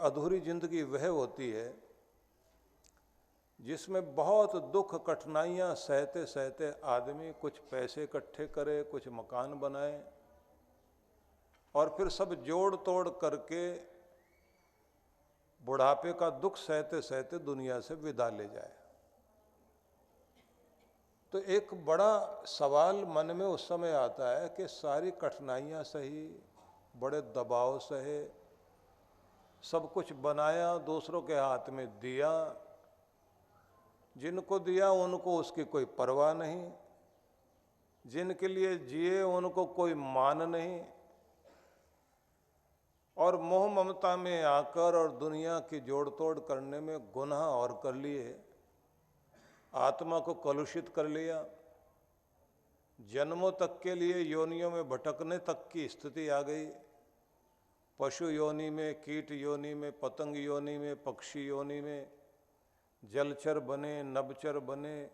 अधूरी जिंदगी वह होती है जिसमें बहुत दुख कठिनाइयाँ सहते सहते आदमी कुछ पैसे इकट्ठे करे, कुछ मकान बनाए और फिर सब जोड़ तोड़ करके बुढ़ापे का दुख सहते सहते दुनिया से विदा ले जाए। तो एक बड़ा सवाल मन में उस समय आता है कि सारी कठिनाइयाँ सही, बड़े दबाव सहे, सब कुछ बनाया, दूसरों के हाथ में दिया, जिनको दिया उनको उसकी कोई परवाह नहीं, जिनके लिए जिए उनको कोई मान नहीं, और मोह ममता में आकर और दुनिया की जोड़ तोड़ करने में गुनाह और कर लिए, आत्मा को कलुषित कर लिया, जन्मों तक के लिए योनियों में भटकने तक की स्थिति आ गई। पशु योनि में, कीट योनि में, पतंग योनि में, पक्षी योनि में, जलचर बने, नभचर बने,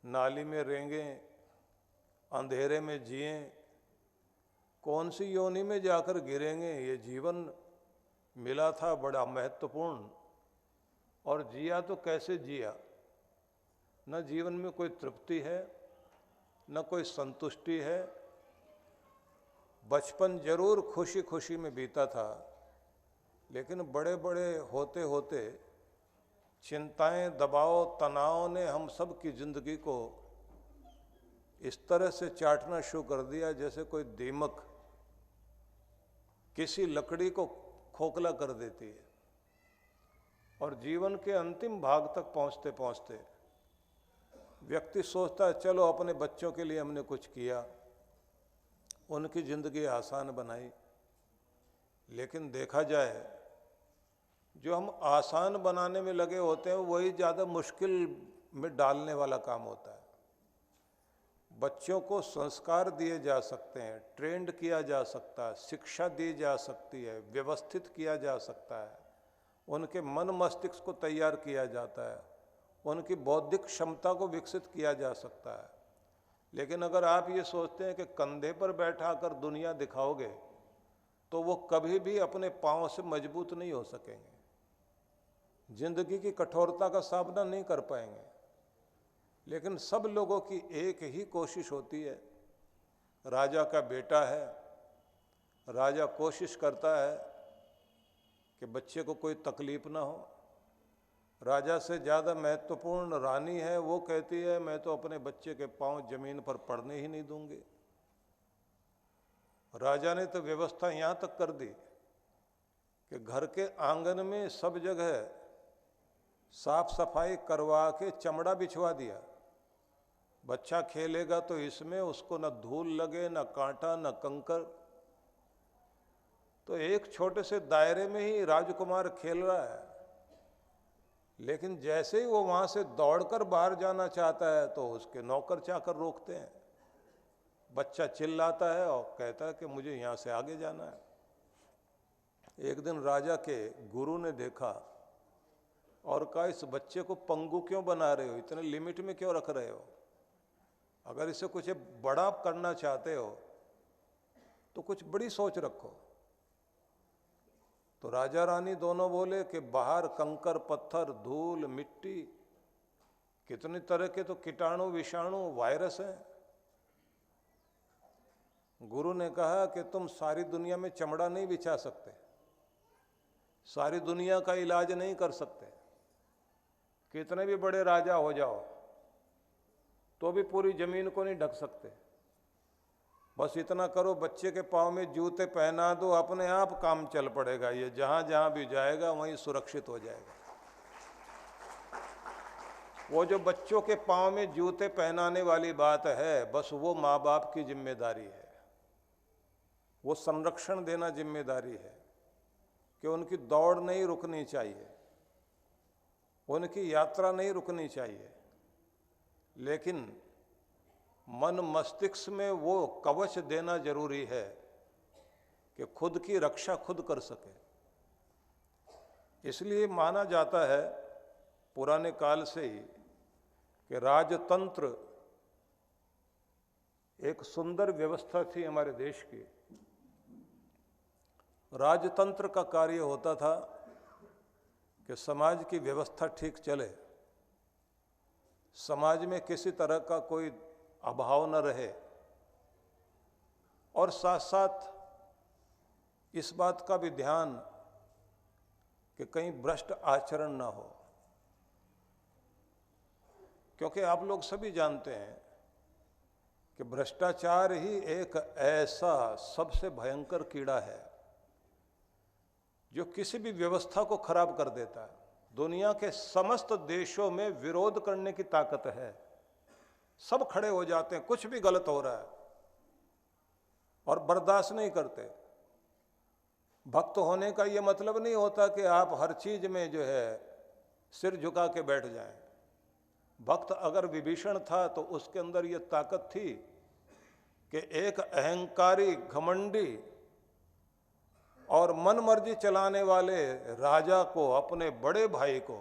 नाली में रेंगे, अंधेरे में जिए, कौन सी योनि में जाकर गिरेंगे। ये जीवन मिला था बड़ा महत्वपूर्ण, और जिया तो कैसे जिया। न जीवन में कोई तृप्ति है, न कोई संतुष्टि है। बचपन जरूर खुशी खुशी में बीता था, लेकिन बड़े बड़े होते होते चिंताएं, दबाव, तनाव ने हम सब की जिंदगी को इस तरह से चाटना शुरू कर दिया जैसे कोई दीमक किसी लकड़ी को खोखला कर देती है। और जीवन के अंतिम भाग तक पहुंचते पहुंचते व्यक्ति सोचता है चलो अपने बच्चों के लिए हमने कुछ किया, उनकी जिंदगी आसान बनाई। लेकिन देखा जाए जो हम आसान बनाने में लगे होते हैं वही ज़्यादा मुश्किल में डालने वाला काम होता है। बच्चों को संस्कार दिए जा सकते हैं, ट्रेंड किया जा सकता है, शिक्षा दी जा सकती है, व्यवस्थित किया जा सकता है, उनके मन मस्तिष्क को तैयार किया जाता है, उनकी बौद्धिक क्षमता को विकसित किया जा सकता है। लेकिन अगर आप ये सोचते हैं कि कंधे पर बैठा कर दुनिया दिखाओगे तो वो कभी भी अपने पांव से मजबूत नहीं हो सकेंगे, जिंदगी की कठोरता का सामना नहीं कर पाएंगे। लेकिन सब लोगों की एक ही कोशिश होती है। राजा का बेटा है, राजा कोशिश करता है कि बच्चे को कोई तकलीफ ना हो। राजा से ज़्यादा महत्वपूर्ण रानी है, वो कहती है मैं तो अपने बच्चे के पांव जमीन पर पड़ने ही नहीं दूंगी। राजा ने तो व्यवस्था यहाँ तक कर दी कि घर के आंगन में सब जगह साफ सफाई करवा के चमड़ा बिछवा दिया। बच्चा खेलेगा तो इसमें उसको न धूल लगे, न कांटा, न कंकर। तो एक छोटे से दायरे में ही राजकुमार खेल रहा है, लेकिन जैसे ही वो वहां से दौड़कर बाहर जाना चाहता है तो उसके नौकर चाकर रोकते हैं। बच्चा चिल्लाता है और कहता है कि मुझे यहाँ से आगे जाना है। एक दिन राजा के गुरु ने देखा और कहा इस बच्चे को पंगु क्यों बना रहे हो, इतने लिमिट में क्यों रख रहे हो। अगर इसे कुछ बड़ा करना चाहते हो तो कुछ बड़ी सोच रखो। तो राजा रानी दोनों बोले कि बाहर कंकर पत्थर, धूल, मिट्टी, कितने तरह के तो कीटाणु, विषाणु, वायरस हैं। गुरु ने कहा कि तुम सारी दुनिया में चमड़ा नहीं बिछा सकते, सारी दुनिया का इलाज नहीं कर सकते। कितने भी बड़े राजा हो जाओ तो भी पूरी जमीन को नहीं ढक सकते। बस इतना करो, बच्चे के पाँव में जूते पहना दो, अपने आप काम चल पड़ेगा। ये जहाँ जहाँ भी जाएगा वहीं सुरक्षित हो जाएगा। वो जो बच्चों के पाँव में जूते पहनाने वाली बात है, बस वो माँ बाप की जिम्मेदारी है। वो संरक्षण देना जिम्मेदारी है कि उनकी दौड़ नहीं रुकनी चाहिए, उनकी यात्रा नहीं रुकनी चाहिए। लेकिन मन मस्तिष्क में वो कवच देना जरूरी है कि खुद की रक्षा खुद कर सके। इसलिए माना जाता है पुराने काल से ही कि राजतंत्र एक सुंदर व्यवस्था थी हमारे देश की। राजतंत्र का कार्य होता था कि समाज की व्यवस्था ठीक चले, समाज में किसी तरह का कोई अभाव न रहे, और साथ साथ इस बात का भी ध्यान कि कहीं भ्रष्ट आचरण ना हो। क्योंकि आप लोग सभी जानते हैं कि भ्रष्टाचार ही एक ऐसा सबसे भयंकर कीड़ा है जो किसी भी व्यवस्था को खराब कर देता है। दुनिया के समस्त देशों में विरोध करने की ताकत है, सब खड़े हो जाते हैं, कुछ भी गलत हो रहा है और बर्दाश्त नहीं करते। भक्त होने का ये मतलब नहीं होता कि आप हर चीज में जो है सिर झुका के बैठ जाएं। भक्त अगर विभीषण था तो उसके अंदर ये ताकत थी कि एक अहंकारी, घमंडी और मनमर्जी चलाने वाले राजा को, अपने बड़े भाई को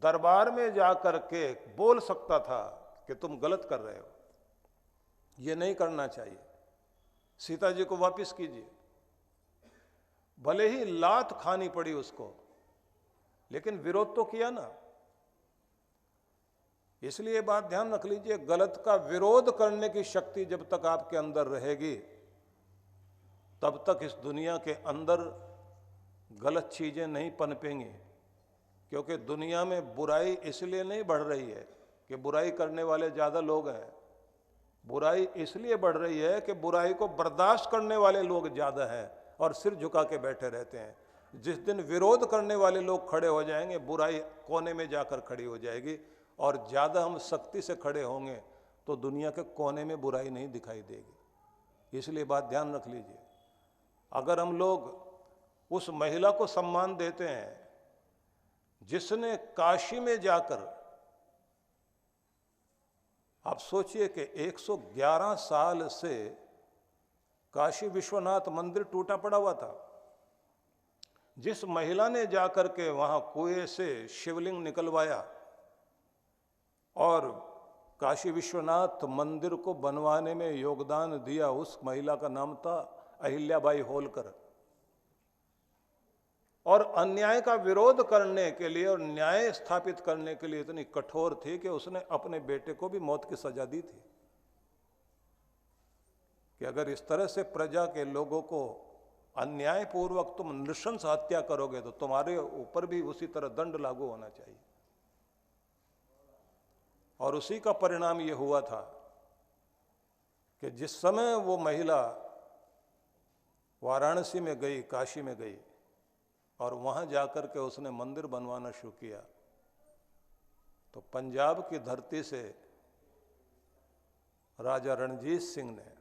दरबार में जाकर के बोल सकता था कि तुम गलत कर रहे हो, ये नहीं करना चाहिए, सीता जी को वापस कीजिए। भले ही लात खानी पड़ी उसको, लेकिन विरोध तो किया ना। इसलिए बात ध्यान रख लीजिए, गलत का विरोध करने की शक्ति जब तक आपके अंदर रहेगी तब तक इस दुनिया के अंदर गलत चीजें नहीं पनपेंगी। क्योंकि दुनिया में बुराई इसलिए नहीं बढ़ रही है कि बुराई करने वाले ज्यादा लोग हैं, बुराई इसलिए बढ़ रही है कि बुराई को बर्दाश्त करने वाले लोग ज्यादा हैं और सिर झुका के बैठे रहते हैं। जिस दिन विरोध करने वाले लोग खड़े हो जाएंगे, बुराई कोने में जाकर खड़ी हो जाएगी, और ज्यादा हम सख्ती से खड़े होंगे तो दुनिया के कोने में बुराई नहीं दिखाई देगी। इसलिए बात ध्यान रख लीजिए, अगर हम लोग उस महिला को सम्मान देते हैं जिसने काशी में जाकर, आप सोचिए कि 111 साल से काशी विश्वनाथ मंदिर टूटा पड़ा हुआ था, जिस महिला ने जाकर के वहां कुएं से शिवलिंग निकलवाया और काशी विश्वनाथ मंदिर को बनवाने में योगदान दिया, उस महिला का नाम था अहिल्याबाई होलकर। और अन्याय का विरोध करने के लिए और न्याय स्थापित करने के लिए इतनी कठोर थी कि उसने अपने बेटे को भी मौत की सजा दी थी कि अगर इस तरह से प्रजा के लोगों को अन्यायपूर्वक तुम नृशंस हत्या करोगे तो तुम्हारे ऊपर भी उसी तरह दंड लागू होना चाहिए। और उसी का परिणाम ये हुआ था कि जिस समय वो महिला वाराणसी में गई, काशी में गई और वहां जाकर के उसने मंदिर बनवाना शुरू किया, तो पंजाब की धरती से राजा रणजीत सिंह ने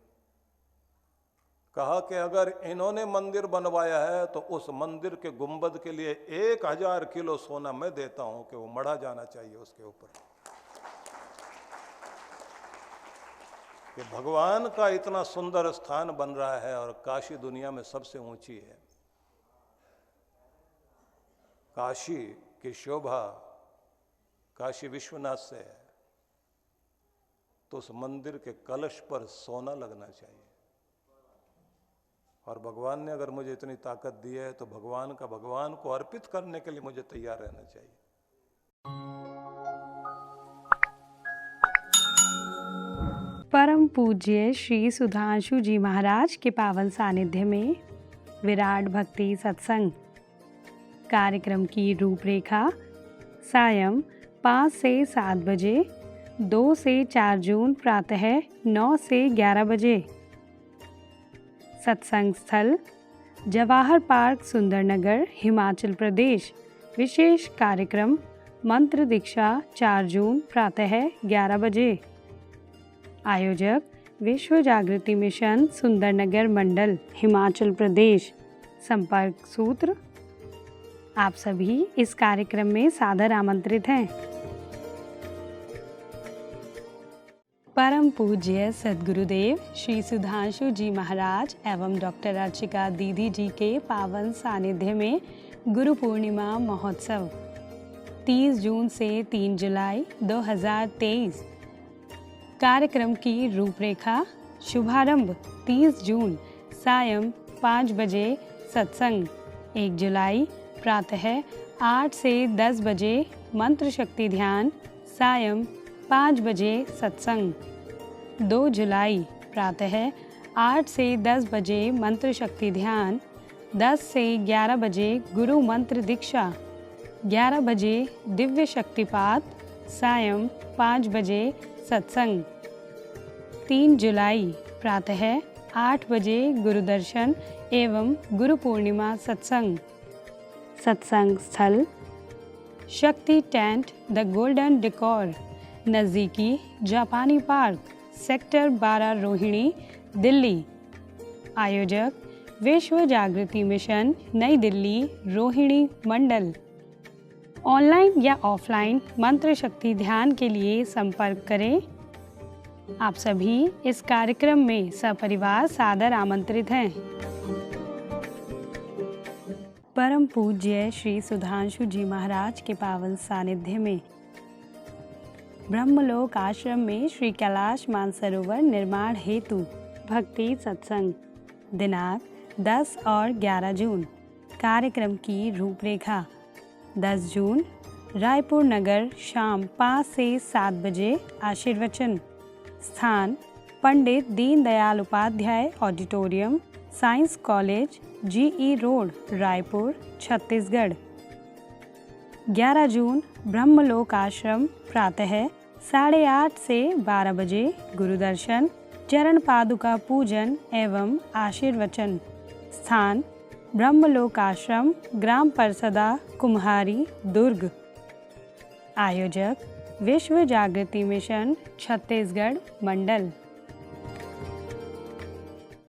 कहा कि अगर इन्होंने मंदिर बनवाया है तो उस मंदिर के गुंबद के लिए 1000 किलो सोना मैं देता हूं कि वो मढ़ा जाना चाहिए उसके ऊपर। कि भगवान का इतना सुंदर स्थान बन रहा है और काशी दुनिया में सबसे ऊंची है। काशी की शोभा काशी विश्वनाथ से है, तो उस मंदिर के कलश पर सोना लगना चाहिए। और भगवान ने अगर मुझे इतनी ताकत दी है तो भगवान को अर्पित करने के लिए मुझे तैयार रहना चाहिए। परम पूज्य श्री सुधांशु जी महाराज के पावन सानिध्य में विराट भक्ति सत्संग कार्यक्रम की रूपरेखा सायं 5 से 7 बजे, 2 से 4 जून प्रातः 9 से 11 बजे। सत्संग स्थल जवाहर पार्क, सुंदरनगर, हिमाचल प्रदेश। विशेष कार्यक्रम मंत्र दीक्षा 4 जून प्रातः 11 बजे। आयोजक विश्व जागृति मिशन, सुंदरनगर मंडल, हिमाचल प्रदेश। संपर्क सूत्र। आप सभी इस कार्यक्रम में सादर आमंत्रित हैं। परम पूज्य सद्गुरुदेव श्री सुधांशु जी महाराज एवं डॉक्टर अर्चिका दीदी जी के पावन सानिध्य में गुरु पूर्णिमा महोत्सव 30 जून से 3 जुलाई 2023। कार्यक्रम की रूपरेखा। शुभारंभ 30 जून सायं 5 बजे। सत्संग 1 जुलाई प्रातः 8 से 10 बजे मंत्र शक्ति ध्यान, सायं 5 बजे सत्संग। 2 जुलाई प्रातः 8 से 10 बजे मंत्र शक्ति ध्यान, 10 से 11 बजे गुरु मंत्र दीक्षा, 11 बजे दिव्य शक्तिपात, सायं 5 बजे सत्संग। 3 जुलाई प्रातः 8 बजे गुरुदर्शन एवं गुरु पूर्णिमा सत्संग। सत्संग स्थल शक्ति टेंट द गोल्डन डेकोर, नज़दीकी जापानी पार्क, सेक्टर 12 रोहिणी, दिल्ली। आयोजक विश्व जागृति मिशन, नई दिल्ली, रोहिणी मंडल। ऑनलाइन या ऑफलाइन मंत्र शक्ति ध्यान के लिए संपर्क करें। आप सभी इस कार्यक्रम में सपरिवार सादर आमंत्रित हैं। परम पूज्य श्री सुधांशु जी महाराज के पावन सानिध्य में ब्रह्मलोक आश्रम में श्री कैलाश मानसरोवर निर्माण हेतु भक्ति सत्संग दिनांक 10 और 11 जून। कार्यक्रम की रूपरेखा 10 जून रायपुर नगर, शाम 5 से 7 बजे आशीर्वचन। स्थान Pandit Deendayal Upadhyay auditorium, science college, GE road, Raipur, Chhattisgarh. 11 जून ब्रह्मलोक आश्रम, प्रातः 8:30 से 12 बजे गुरुदर्शन, चरण पादुका पूजन एवं आशीर्वचन। स्थान ब्रह्मलोक आश्रम, ग्राम परसदा, कुम्हारी, दुर्ग। आयोजक विश्व जागृति मिशन, छत्तीसगढ़ मंडल।